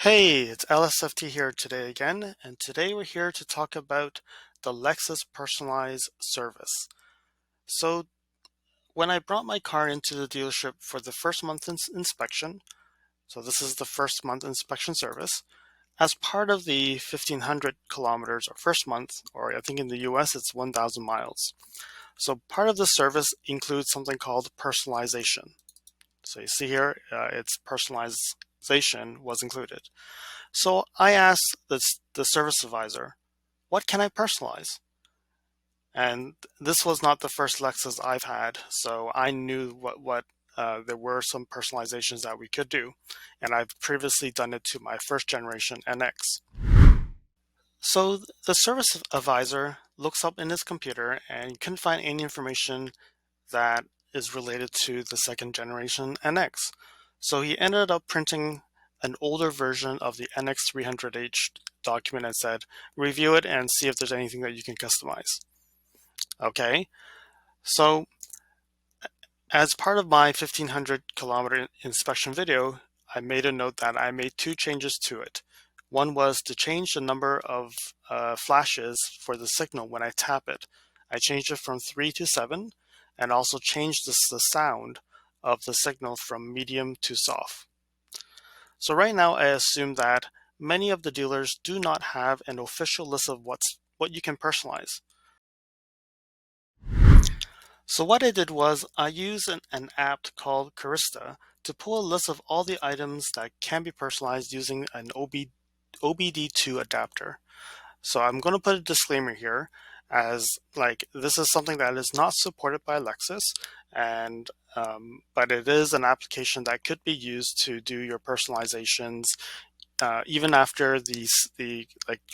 Hey, it's LSFT here today again, and today we're here to talk about the Lexus Personalized service. So, when I brought my car into the dealership for the first month inspection, so this is the first month inspection service, as part of the 1500 kilometers or first month, or I think in the US it's 1000 miles. So, part of the service includes something called personalization. So, you see here, it's personalization was included. So I asked the service advisor, what can I personalize? And this was not the first Lexus I've had, so I knew what there were some personalizations that we could do, and I've previously done it to my first generation NX. So the service advisor looks up in his computer and couldn't find any information that is related to the second generation NX. So he ended up printing an older version of the NX300H document and said, review it and see if there's anything that you can customize. Okay, so as part of my 1500 kilometer inspection video, I made a note that I made two changes to it. One was to change the number of flashes for the signal when I tap it. I changed it from 3 to 7 and also changed the sound of the signal from medium to soft. So right now I assume that many of the dealers do not have an official list of what you can personalize. So what I did was I used an app called Carista to pull a list of all the items that can be personalized using an OBD2 adapter. So I'm going to put a disclaimer here as like this is something that is not supported by Lexus, and but it is an application that could be used to do your personalizations even after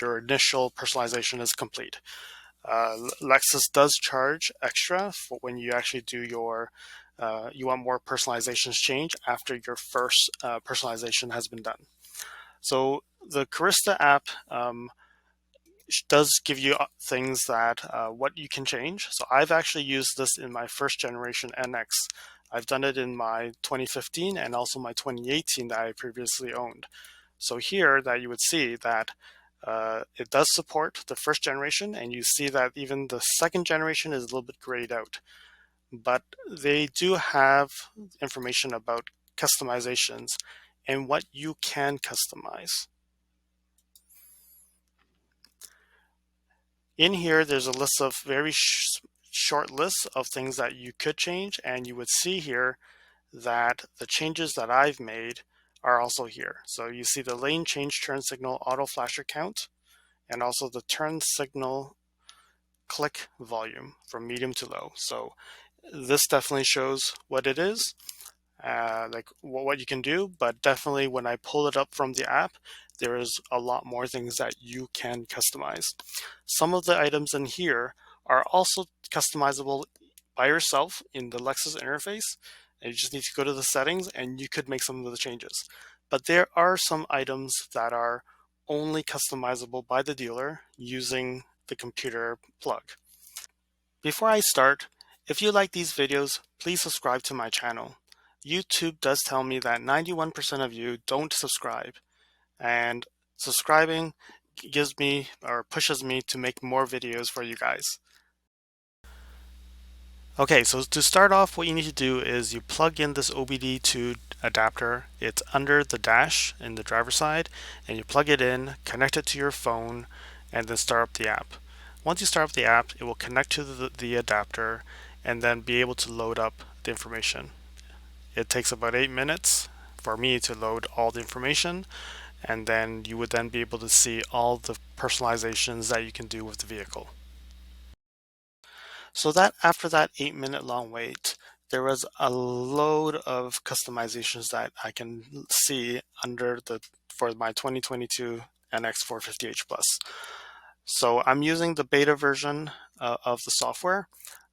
your initial personalization is complete. Lexus does charge extra for when you actually do you want more personalizations change after your first personalization has been done. So the Carista app does give you things that what you can change. So I've actually used this in my first generation NX. I've done it in my 2015 and also my 2018 that I previously owned. So here that you would see that it does support the first generation, and you see that even the second generation is a little bit grayed out. But they do have information about customizations and what you can customize. In here, there's a list of very short lists of things that you could change, and you would see here that the changes that I've made are also here. So you see the lane change turn signal auto flasher count, and also the turn signal click volume from medium to low. So this definitely shows what it is, like what you can do, but definitely when I pull it up from the app, there is a lot more things that you can customize. Some of the items in here are also customizable by yourself in the Lexus interface, and you just need to go to the settings and you could make some of the changes. But there are some items that are only customizable by the dealer using the computer plug. Before I start, if you like these videos, please subscribe to my channel. YouTube does tell me that 91% of you don't subscribe, and subscribing gives me or pushes me to make more videos for you guys. Okay, so to start off, what you need to do is you plug in this OBD2 adapter. It's under the dash in the driver's side, and you plug it in, connect it to your phone, and then start up the app. Once you start up the app, it will connect to the adapter and then be able to load up the information. It takes about 8 minutes for me to load all the information, and then you would then be able to see all the personalizations that you can do with the vehicle. So that after that 8-minute long wait, there was a load of customizations that I can see for my 2022 NX450H Plus. So I'm using the beta version of the software.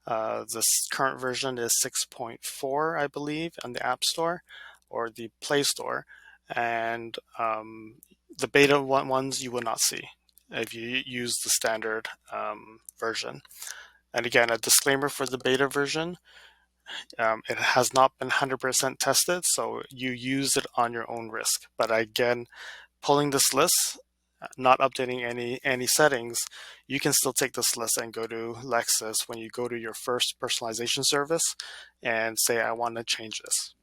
This current version is 6.4, I believe, on the App Store or the Play Store, and the beta ones you will not see if you use the standard version. And again, a disclaimer for the beta version, it has not been 100% tested, so you use it on your own risk. But again, pulling this list, not updating any settings, you can still take this list and go to Lexus when you go to your first personalization service and say, I want to change this.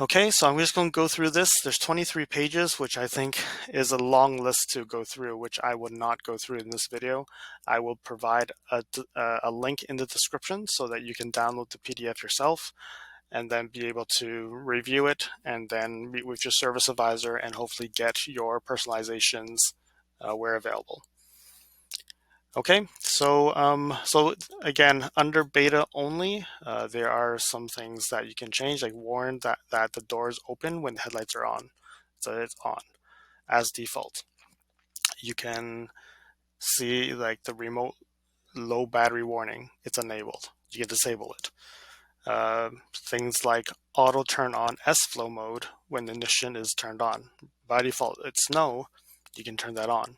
Okay, so I'm just going to go through this. There's 23 pages, which I think is a long list to go through, which I would not go through in this video. I will provide a link in the description so that you can download the PDF yourself and then be able to review it and then meet with your service advisor and hopefully get your personalizations where available. Okay, so again, under beta only, there are some things that you can change, like warn that the doors open when the headlights are on. So it's on as default. You can see like the remote low battery warning, it's enabled. You can disable it. Things like auto turn on S-flow mode when the ignition is turned on. By default, it's no, you can turn that on.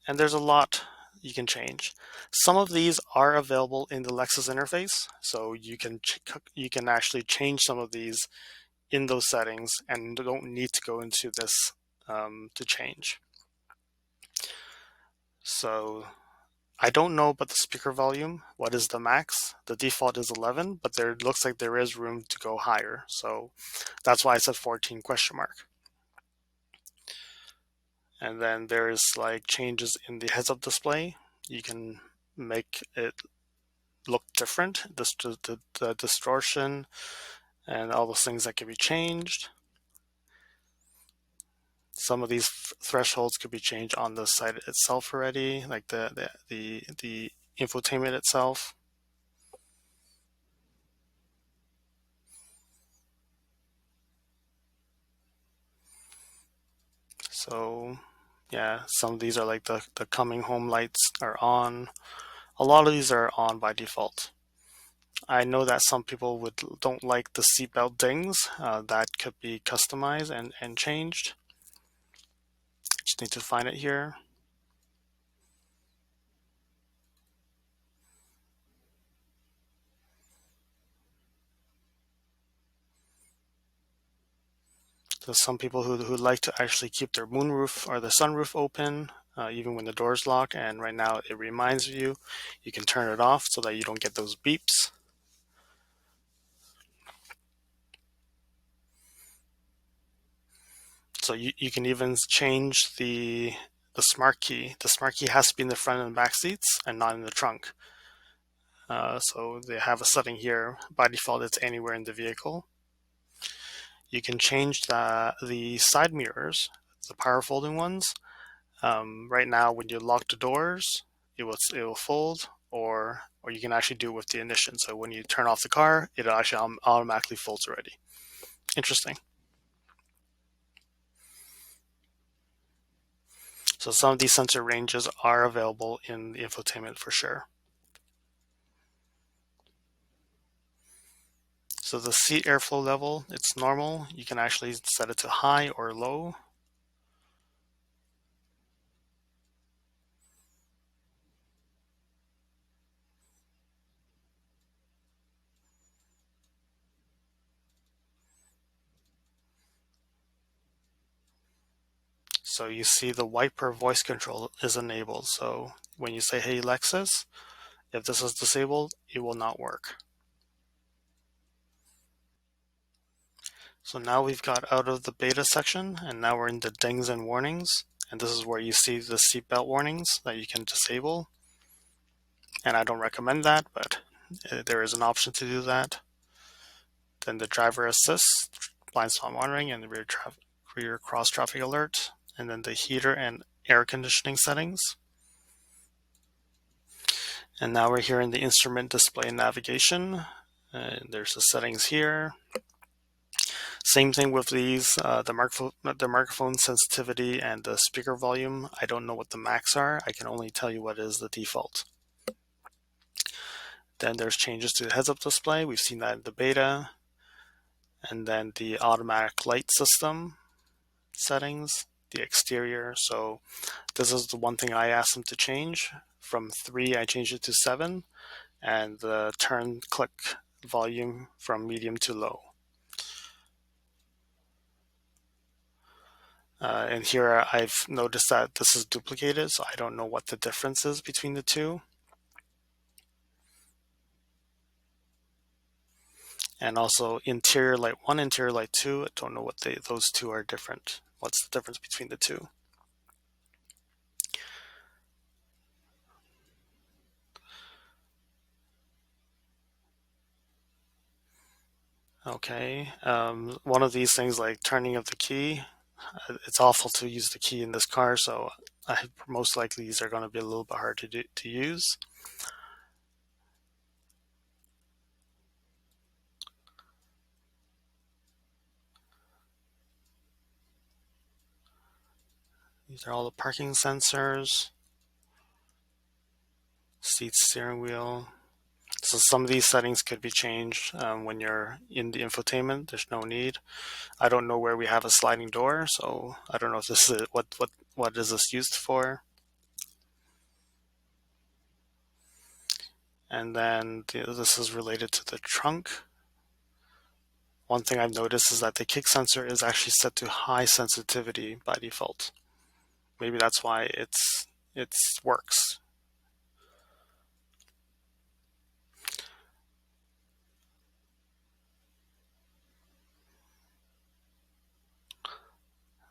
And there's a lot you can change. Some of these are available in the Lexus interface, so you can actually change some of these in those settings and don't need to go into this to change. So I don't know about the speaker volume. What is the max? The default is 11, but there looks like there is room to go higher. So that's why I said 14 question mark. And then there's like changes in the heads-up display. You can make it look different, the distortion and all those things that can be changed. Some of these thresholds could be changed on the site itself already, like the infotainment itself. So yeah, some of these are like the coming home lights are on. A lot of these are on by default. I know that some people don't like the seatbelt dings. That could be customized and changed. Just need to find it here. So some people who like to actually keep their moonroof or the sunroof open, even when the door's locked, and right now it reminds you, you can turn it off so that you don't get those beeps. So you can even change the smart key. The smart key has to be in the front and back seats and not in the trunk. So they have a setting here. By default, it's anywhere in the vehicle. You can change the side mirrors, the power folding ones. Right now, when you lock the doors, it will fold, or you can actually do it with the ignition. So when you turn off the car, it actually automatically folds already. Interesting. So some of these sensor ranges are available in the infotainment for sure. So the seat airflow level, it's normal. You can actually set it to high or low. So you see the wiper voice control is enabled. So when you say, hey Lexus, if this is disabled, it will not work. So now we've got out of the beta section and now we're in the dings and warnings. And this is where you see the seatbelt warnings that you can disable. And I don't recommend that, but there is an option to do that. Then the driver assist, blind spot monitoring, and the rear cross traffic alert. And then the heater and air conditioning settings. And now we're here in the instrument display navigation. There's the settings here. Same thing with these, the microphone sensitivity and the speaker volume. I don't know what the max are. I can only tell you what is the default. Then there's changes to the heads-up display. We've seen that in the beta. And then the automatic light system settings, the exterior. So this is the one thing I asked them to change. From 3, I changed it to 7. And the turn click volume from medium to low. And here I've noticed that this is duplicated, so I don't know what the difference is between the two. And also interior light 1, interior light 2, I don't know what those two are different. What's the difference between the two? Okay, one of these things like turning of the key, it's awful to use the key in this car, so most likely these are going to be a little bit hard to use. These are all the parking sensors, seat, steering wheel. So some of these settings could be changed when you're in the infotainment. There's no need. I don't know where we have a sliding door, so I don't know if this is what is this used for. And then this is related to the trunk. One thing I've noticed is that the kick sensor is actually set to high sensitivity by default. Maybe that's why it works.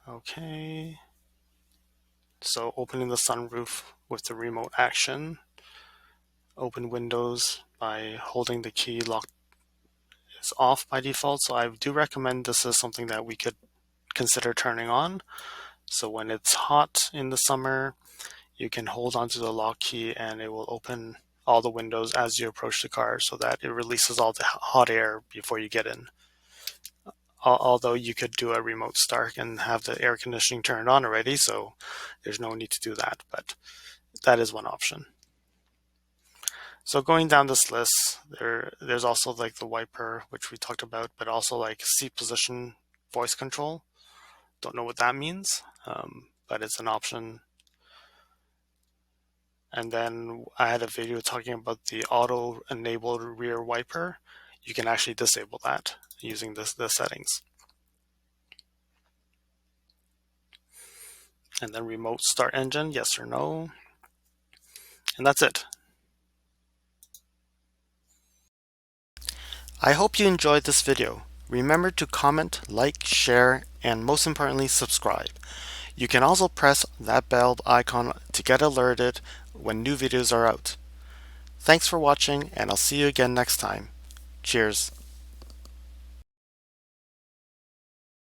Okay. So opening the sunroof with the remote action. Open windows by holding the key. Lock is off by default. So I do recommend this is something that we could consider turning on. So when it's hot in the summer, you can hold onto the lock key and it will open all the windows as you approach the car so that it releases all the hot air before you get in. Although you could do a remote start and have the air conditioning turned on already, so there's no need to do that, but that is one option. So going down this list, there's also like the wiper, which we talked about, but also like seat position voice control. Don't know what that means, but it's an option. And then I had a video talking about the auto-enabled rear wiper. You can actually disable that using the settings. And then remote start engine, yes or no. And that's it. I hope you enjoyed this video. Remember to comment, like, share, and most importantly, subscribe. You can also press that bell icon to get alerted when new videos are out. Thanks for watching, and I'll see you again next time. Cheers.